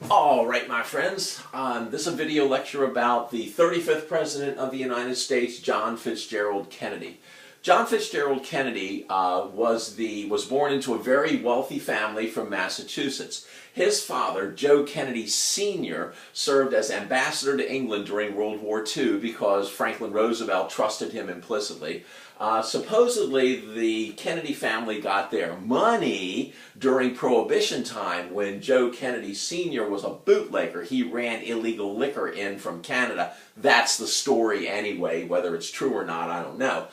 All right, my friends, this is a video lecture about the 35th President of the United States, John Fitzgerald Kennedy. John Fitzgerald Kennedy was born into a very wealthy family from Massachusetts. His father, Joe Kennedy Sr., served as ambassador to England during World War II because Franklin Roosevelt trusted him implicitly. Supposedly, the Kennedy family got their money during Prohibition time when Joe Kennedy Sr. was a bootlegger. He ran illegal liquor in from Canada. That's the story anyway. Whether it's true or not, I don't know.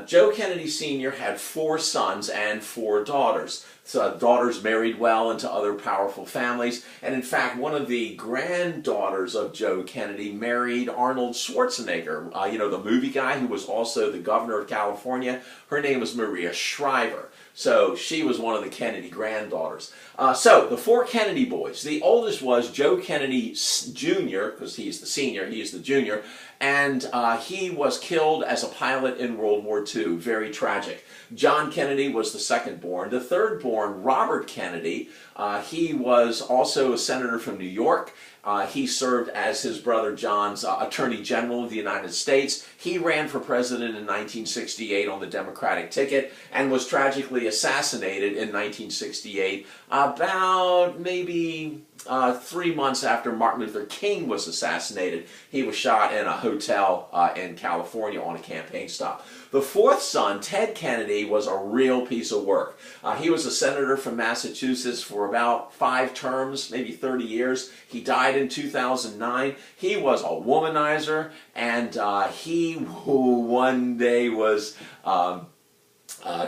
Joe Kennedy Sr. had 4 sons and 4 daughters. So daughters married well into other powerful families, and in fact one of the granddaughters of Joe Kennedy married Arnold Schwarzenegger, the movie guy who was also the governor of California. Her name was Maria Shriver. So she was one of the Kennedy granddaughters. So the 4 Kennedy boys, the oldest was Joe Kennedy Jr., because he's the senior, he's the junior, and he was killed as a pilot in World War II. Very tragic. John Kennedy was the second born. The third born, Robert Kennedy, he was also a senator from New York. He served as his brother John's Attorney General of the United States. He ran for president in 1968 on the Democratic ticket and was tragically assassinated in 1968, about maybe 3 months after Martin Luther King was assassinated. He was shot in a hotel in California on a campaign stop. The fourth son, Ted Kennedy, was a real piece of work. He was a senator from Massachusetts for about 5 terms, maybe 30 years. He died in 2009. He was a womanizer, and he one day was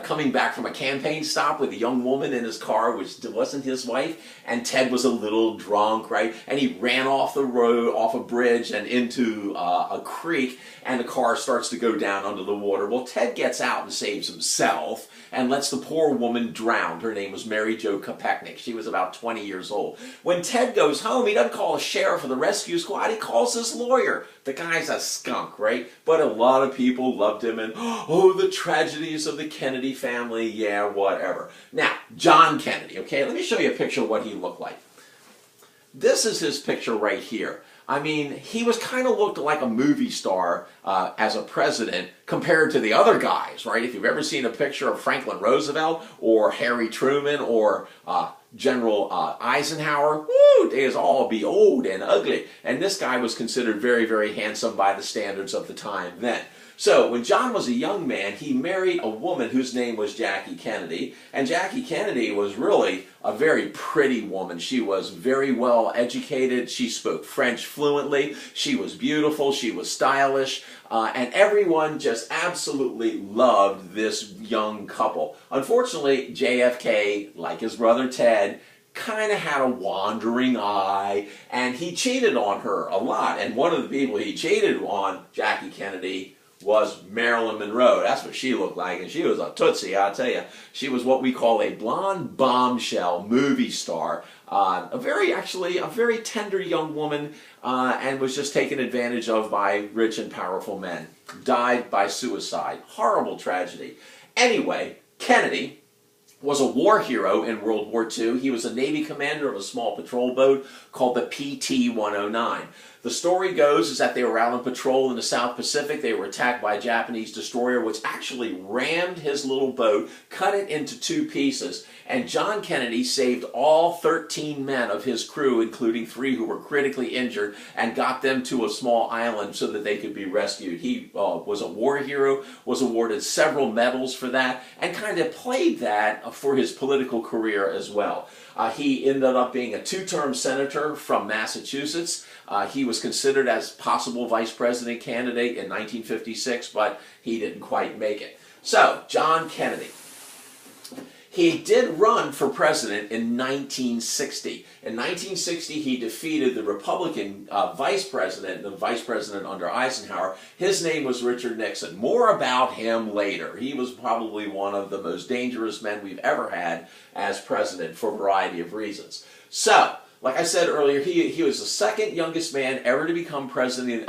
coming back from a campaign stop with a young woman in his car, which wasn't his wife, and Ted was a little drunk, right? And he ran off the road, off a bridge, and into a creek, and the car starts to go down under the water. Well, Ted gets out and saves himself and lets the poor woman drown. Her name was Mary Jo Kopechnik. She was about 20 years old. When Ted goes home, he doesn't call a sheriff or the rescue squad. He calls his lawyer. The guy's a skunk, right? But a lot of people loved him, and oh, the tragedies of the Kennedy family, yeah, whatever. Now, John Kennedy, okay? Let me show you a picture of what he looked like. This is his picture right here. I mean, he was kind of looked like a movie star as a president compared to the other guys, right? If you've ever seen a picture of Franklin Roosevelt or Harry Truman or General Eisenhower, woo, they all be old and ugly. And this guy was considered very, very handsome by the standards of the time then. So when John was a young man, he married a woman whose name was Jackie Kennedy. And Jackie Kennedy was really a very pretty woman. She was very well educated. She spoke French fluently. She was beautiful. She was stylish. And everyone just absolutely loved this young couple. Unfortunately, JFK, like his brother Ted, kind of had a wandering eye, and he cheated on her a lot. And one of the people he cheated on, Jackie Kennedy, was Marilyn Monroe. That's what she looked like, and she was a tootsie, I'll tell you. She was what we call a blonde bombshell movie star. A very tender young woman, and was just taken advantage of by rich and powerful men. Died by suicide. Horrible tragedy. Anyway, Kennedy was a war hero in World War II. He was a Navy commander of a small patrol boat called the PT-109. The story goes is that they were out on patrol in the South Pacific. They were attacked by a Japanese destroyer, which actually rammed his little boat, cut it into 2 pieces, and John Kennedy saved all 13 men of his crew, including 3 who were critically injured, and got them to a small island so that they could be rescued. He was a war hero, was awarded several medals for that, and kind of played that for his political career as well. He ended up being a 2-term senator from Massachusetts. He was considered as possible vice president candidate in 1956, but he didn't quite make it. So, John Kennedy. He did run for president in 1960. In 1960, he defeated the Republican vice president, the vice president under Eisenhower. His name was Richard Nixon. More about him later. He was probably one of the most dangerous men we've ever had as president for a variety of reasons. So, Like I said earlier, he was the second youngest man ever to become president,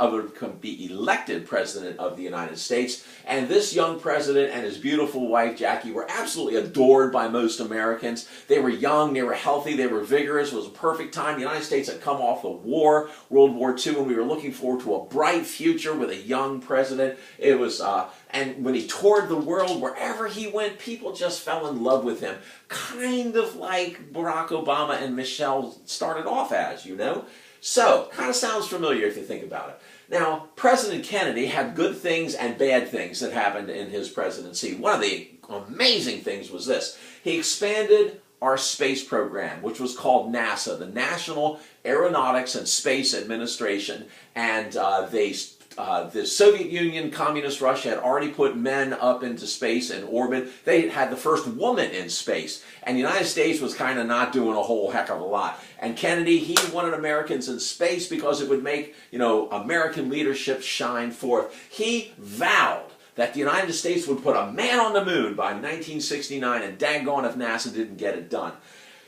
be elected president of the United States. And this young president and his beautiful wife, Jackie, were absolutely adored by most Americans. They were young, they were healthy, they were vigorous. It was a perfect time. The United States had come off the war, World War II, and we were looking forward to a bright future with a young president. It was, and when he toured the world, wherever he went, people just fell in love with him. Kind of like Barack Obama and Michelle started off as, you know? So, kind of sounds familiar if you think about it. Now, President Kennedy had good things and bad things that happened in his presidency. One of the amazing things was this. He expanded our space program, which was called NASA, the National Aeronautics and Space Administration, and the Soviet Union, Communist Russia had already put men up into space and orbit. They had the first woman in space. And the United States was kind of not doing a whole heck of a lot. And Kennedy, he wanted Americans in space because it would make, you know, American leadership shine forth. He vowed that the United States would put a man on the moon by 1969, and daggone if NASA didn't get it done.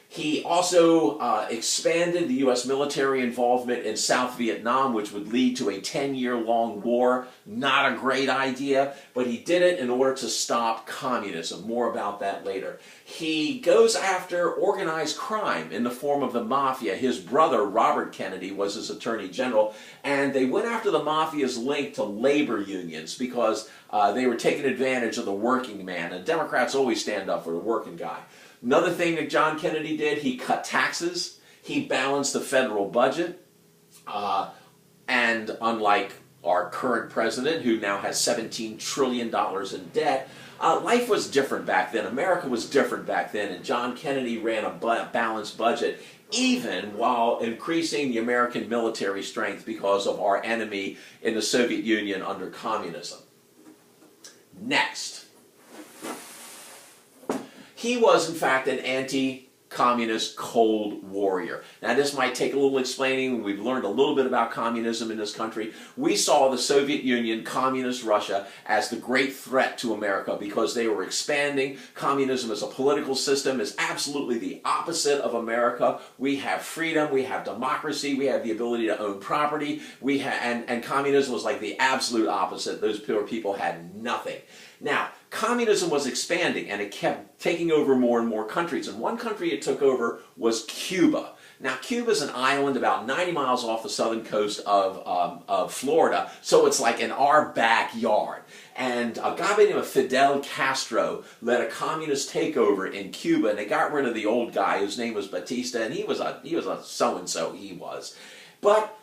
He also expanded the U.S. military involvement in South Vietnam, which would lead to a 10-year-long war. Not a great idea, but he did it in order to stop communism. More about that later. He goes after organized crime in the form of the mafia. His brother, Robert Kennedy, was his attorney general, and they went after the mafia's link to labor unions because they were taking advantage of the working man, and Democrats always stand up for the working guy. Another thing that John Kennedy did, he cut taxes, he balanced the federal budget, and unlike our current president, who now has $17 trillion in debt, life was different back then. America was different back then, and John Kennedy ran a balanced budget, even while increasing the American military strength because of our enemy in the Soviet Union under communism. Next. He was, in fact, an anti-communist Cold Warrior. Now, this might take a little explaining. We've learned a little bit about communism in this country. We saw the Soviet Union, Communist Russia, as the great threat to America because they were expanding. Communism as a political system is absolutely the opposite of America. We have freedom, we have democracy, we have the ability to own property, and communism was like the absolute opposite. Those poor people had nothing. Now, communism was expanding, and it kept taking over more and more countries. And one country it took over was Cuba. Now, Cuba is an island about 90 miles off the southern coast of Florida, so it's like in our backyard. And a guy by the name of Fidel Castro led a communist takeover in Cuba, and they got rid of the old guy whose name was Batista, and he was a so-and-so, he was. But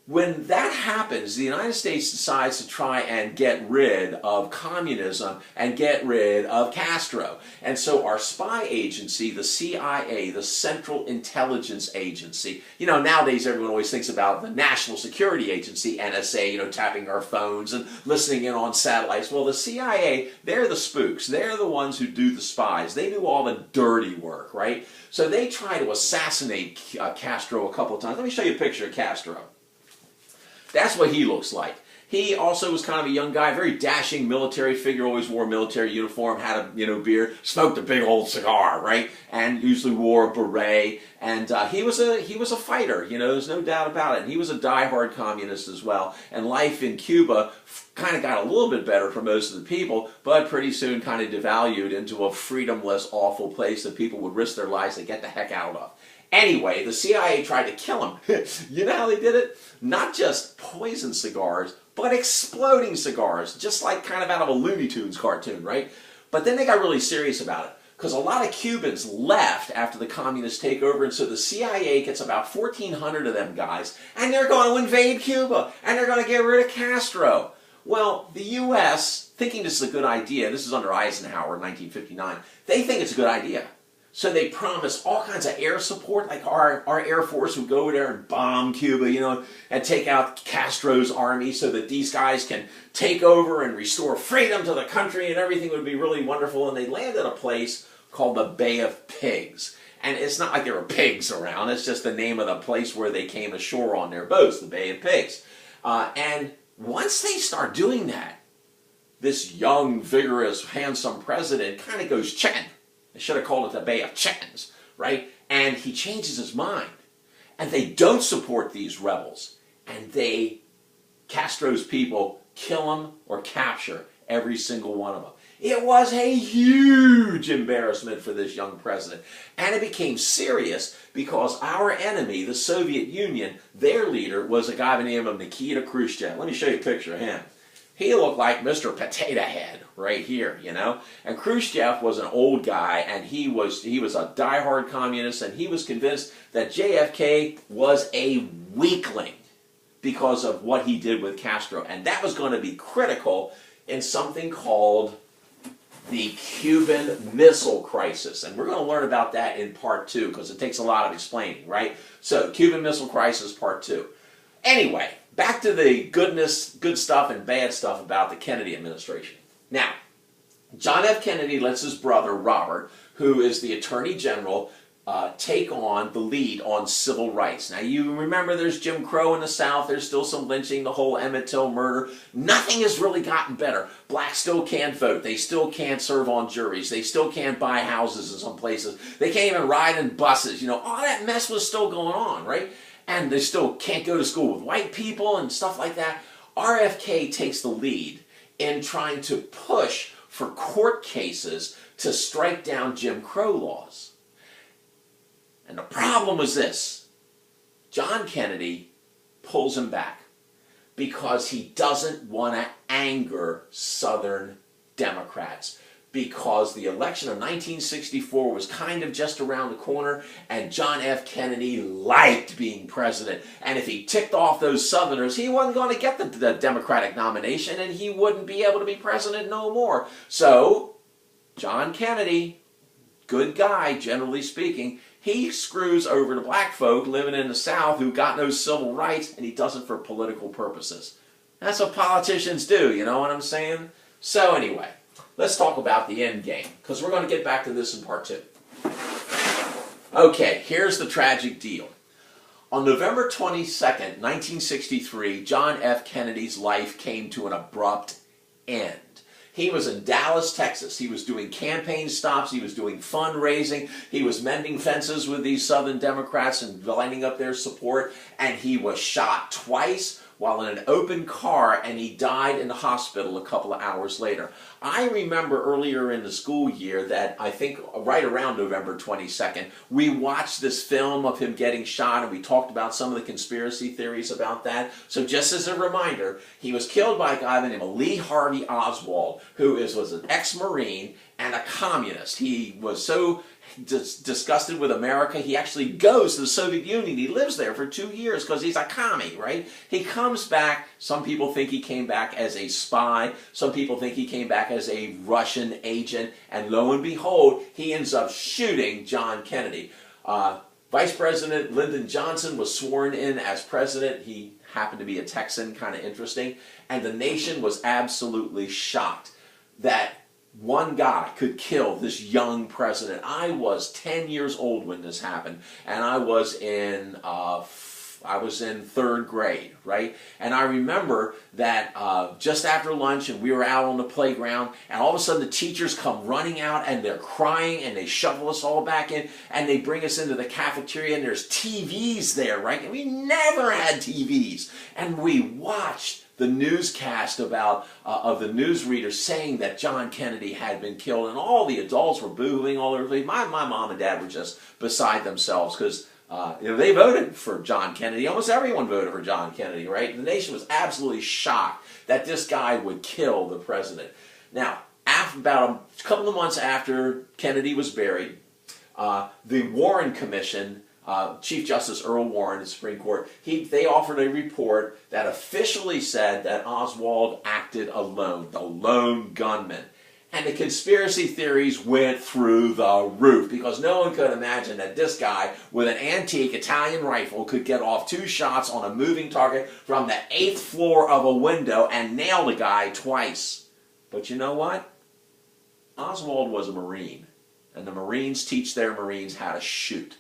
when that happens, the United States decides to try and get rid of communism and get rid of Castro. And so our spy agency, the CIA, the Central Intelligence Agency, you know, nowadays everyone always thinks about the National Security Agency, NSA, you know, tapping our phones and listening in on satellites. Well, the CIA, they're the spooks. They're the ones who do the spies. They do all the dirty work, right? So they try to assassinate Castro a couple of times. Let me show you a picture of Castro. That's what he looks like. He also was kind of a young guy, very dashing military figure, always wore a military uniform, had a beard, smoked a big old cigar, right? And usually wore a beret. And he was a fighter, you know, there's no doubt about it. And he was a diehard communist as well. And life in Cuba kind of got a little bit better for most of the people, but pretty soon kind of devalued into a freedomless, awful place that people would risk their lives to get the heck out of. Anyway, the CIA tried to kill him. You know how they did it? Not just poison cigars, but exploding cigars, just like kind of out of a Looney Tunes cartoon, right? But then they got really serious about it, because a lot of Cubans left after the communist takeover, and so the CIA gets about 1,400 of them guys, and they're going to invade Cuba, and they're going to get rid of Castro. Well, the U.S., thinking this is a good idea, this is under Eisenhower in 1959, they think it's a good idea. So they promised all kinds of air support, like our Air Force would go over there and bomb Cuba, you know, and take out Castro's army so that these guys can take over and restore freedom to the country and everything would be really wonderful. And they landed at a place called the Bay of Pigs. And it's not like there were pigs around, it's just the name of the place where they came ashore on their boats, the Bay of Pigs. And once they start doing that, this young, vigorous, handsome president kind of goes chicken. They should have called it the Bay of Chickens, right? And he changes his mind. and they don't support these rebels. And Castro's people kill them or capture every single one of them. It was a huge embarrassment for this young president. And it became serious because our enemy, the Soviet Union, their leader was a guy by the name of Nikita Khrushchev. Let me show you a picture of him. He looked like Mr. Potato Head right here, you know. And Khrushchev was an old guy, and he was a diehard communist, and he was convinced that JFK was a weakling because of what he did with Castro. And that was going to be critical in something called the Cuban Missile Crisis. And we're going to learn about that in part 2 because it takes a lot of explaining, right? So, Cuban Missile Crisis, part 2. Anyway, back to the good stuff and bad stuff about the Kennedy administration. Now, John F. Kennedy lets his brother, Robert, who is the Attorney General, take on the lead on civil rights. Now, you remember there's Jim Crow in the South, there's still some lynching, the whole Emmett Till murder. Nothing has really gotten better. Blacks still can't vote. They still can't serve on juries. They still can't buy houses in some places. They can't even ride in buses. You know, all that mess was still going on, right? And they still can't go to school with white people and stuff like that. RFK takes the lead in trying to push for court cases to strike down Jim Crow laws. And the problem was this: John Kennedy pulls him back because he doesn't want to anger Southern Democrats, because the election of 1964 was kind of just around the corner, and John F. Kennedy liked being president. And if he ticked off those Southerners, he wasn't going to get the Democratic nomination, and he wouldn't be able to be president no more. So, John Kennedy, good guy, generally speaking, he screws over the black folk living in the South who got no civil rights, and he does it for political purposes. That's what politicians do, you know what I'm saying? So anyway, let's talk about the end game, because we're going to get back to this in part 2. Okay, here's the tragic deal. On November 22nd, 1963, John F. Kennedy's life came to an abrupt end. He was in Dallas, Texas. He was doing campaign stops. He was doing fundraising. He was mending fences with these Southern Democrats and lining up their support. And he was shot twice while in an open car, and he died in the hospital a couple of hours later. I remember earlier in the school year that I think right around November 22nd, we watched this film of him getting shot, and we talked about some of the conspiracy theories about that. So just as a reminder, he was killed by a guy by the name of Lee Harvey Oswald, who was an ex-Marine and a communist. He was so disgusted with America, he actually goes to the Soviet Union. He lives there for 2 years because he's a commie, right? He comes back. Some people think he came back as a spy. Some people think he came back as a Russian agent. And lo and behold, he ends up shooting John Kennedy. Vice President Lyndon Johnson was sworn in as president. He happened to be a Texan, kind of interesting. And the nation was absolutely shocked that one guy could kill this young president. I was 10 years old when this happened, and I was in 3rd grade, right? And I remember that just after lunch, and we were out on the playground, and all of a sudden the teachers come running out, and they're crying, and they shovel us all back in, and they bring us into the cafeteria, and there's TVs there, right? And we never had TVs, and we watched the newscast of the newsreader saying that John Kennedy had been killed, and all the adults were boohooing all over the place. My mom and dad were just beside themselves because they voted for John Kennedy. Almost everyone voted for John Kennedy, right? The nation was absolutely shocked that this guy would kill the president. Now, about a couple of months after Kennedy was buried, the Warren Commission, Chief Justice Earl Warren of the Supreme Court, they offered a report that officially said that Oswald acted alone, the lone gunman. And the conspiracy theories went through the roof because no one could imagine that this guy with an antique Italian rifle could get off 2 shots on a moving target from the 8th floor of a window and nail the guy twice. But you know what? Oswald was a Marine, and the Marines teach their Marines how to shoot.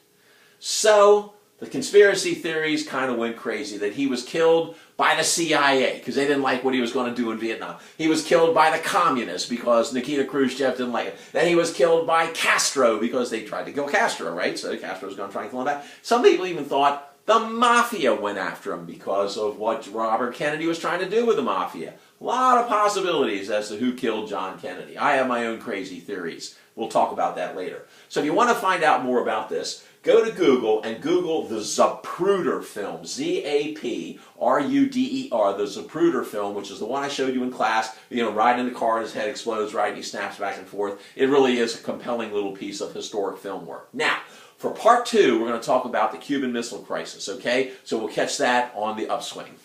So the conspiracy theories kind of went crazy that he was killed by the CIA because they didn't like what he was going to do in Vietnam. He was killed by the communists because Nikita Khrushchev didn't like it. Then he was killed by Castro because they tried to kill Castro, right? So Castro was going to try and kill him back. Some people even thought The Mafia went after him because of what Robert Kennedy was trying to do with the Mafia. A lot of possibilities as to who killed John Kennedy. I have my own crazy theories. We'll talk about that later. So if you want to find out more about this, go to Google and Google the Zapruder film, Z-A-P-R-U-D-E-R, the Zapruder film, which is the one I showed you in class, riding in the car and his head explodes, right, and he snaps back and forth. It really is a compelling little piece of historic film work. Now, for part 2, we're going to talk about the Cuban Missile Crisis, okay? So we'll catch that on the upswing.